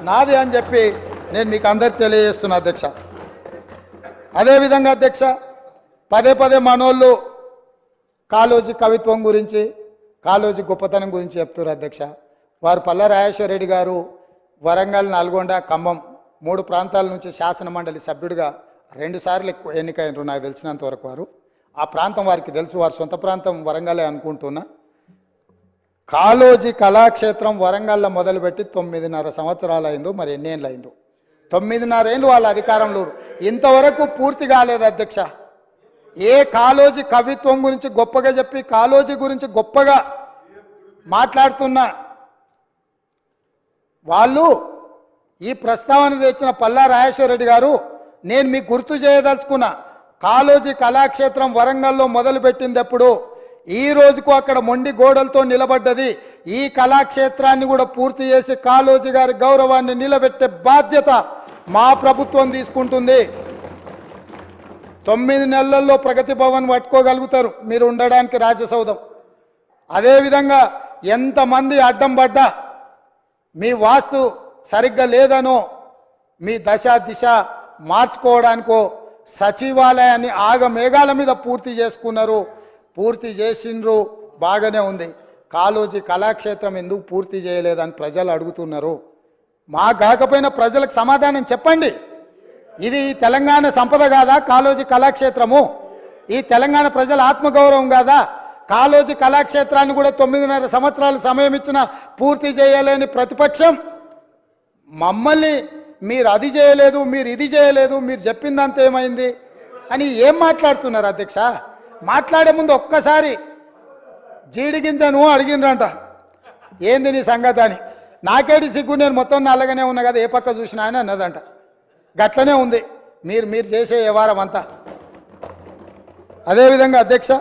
నాది అని చెప్పి నేను మీకు అందరికి తెలియజేస్తున్నా అధ్యక్ష. అదేవిధంగా అధ్యక్ష, పదే పదే మనోళ్ళు కాళోజీ కవిత్వం గురించి, కాళోజీ గొప్పతనం గురించి చెప్తున్నారు అధ్యక్ష. వారు పల్లా రాజేశ్వర రెడ్డి గారు వరంగల్, నల్గొండ, ఖమ్మం 3 ప్రాంతాల నుంచి శాసనమండలి సభ్యుడిగా 2 సార్లు ఎన్నికైనరు నాకు తెలిసినంత వరకు. వారు ఆ ప్రాంతం వారికి తెలుసు, వారి సొంత ప్రాంతం వరంగలే అనుకుంటున్నా. కాళోజీ కళాక్షేత్రం వరంగల్లో మొదలుపెట్టి 9.5 సంవత్సరాలు అయిందో, మరి ఎన్ని ఏళ్ళు అయిందో, 9.5 ఏళ్ళు వాళ్ళ అధికారంలో ఇంతవరకు పూర్తి కాలేదు అధ్యక్ష. ఏ కాళోజీ కవిత్వం గురించి గొప్పగా చెప్పి కాళోజీ గురించి గొప్పగా మాట్లాడుతున్న వాళ్ళు ఈ ప్రస్తావన తెచ్చిన పల్లా రాజేశ్వర రెడ్డి గారు, నేను మీకు గుర్తు చేయదలుచుకున్న కాళోజీ కళాక్షేత్రం వరంగల్లో మొదలుపెట్టింది ఎప్పుడు, ఈ రోజుకు అక్కడ మొండి గోడలతో నిలబడ్డది. ఈ కళాక్షేత్రాన్ని కూడా పూర్తి చేసి కాళోజీ గారి గౌరవాన్ని నిలబెట్టే బాధ్యత మా ప్రభుత్వం తీసుకుంటుంది. 9 నెలల్లో ప్రగతి భవన్ పట్టుకోగలుగుతారు మీరు ఉండడానికి రాజసౌధం. అదేవిధంగా ఎంతమంది అడ్డం పడ్డా, మీ వాస్తు సరిగ్గా లేదనో, మీ దశ దిశ మార్చుకోవడానికో సచివాలయాన్ని ఆగమేఘాల మీద పూర్తి చేసుకున్నారు, పూర్తి చేసిండ్రు, బాగానే ఉంది. కాళోజీ కళాక్షేత్రం ఎందుకు పూర్తి చేయలేదని ప్రజలు అడుగుతున్నారు. మా కాకపోయినా ప్రజలకు సమాధానం చెప్పండి. ఇది తెలంగాణ సంపద కాదా కాళోజీ కళాక్షేత్రము? ఈ తెలంగాణ ప్రజల ఆత్మగౌరవం కాదా? కాళోజీ కళాక్షేత్రాన్ని కూడా 9.5 సంవత్సరాలు సమయం ఇచ్చిన పూర్తి చేయలేని ప్రతిపక్షం మమ్మల్ని మీరు అది చేయలేదు, మీరు ఇది చేయలేదు, మీరు చెప్పిందంత ఏమైంది అని ఏం మాట్లాడుతున్నారు అధ్యక్ష? మాట్లాడే ముందు ఒక్కసారి జీడిగింజను అడిగినరంట, ఏంది నీ సంగతి అని. నాకేడి సిగ్గు, నేను మొత్తం నల్లగానే ఉన్నా కదా, ఏ పక్క చూసినా అని అన్నదంట. గట్లనే ఉంది మీరు చేసే వ్యవహారం అంతా. అదేవిధంగా అధ్యక్ష,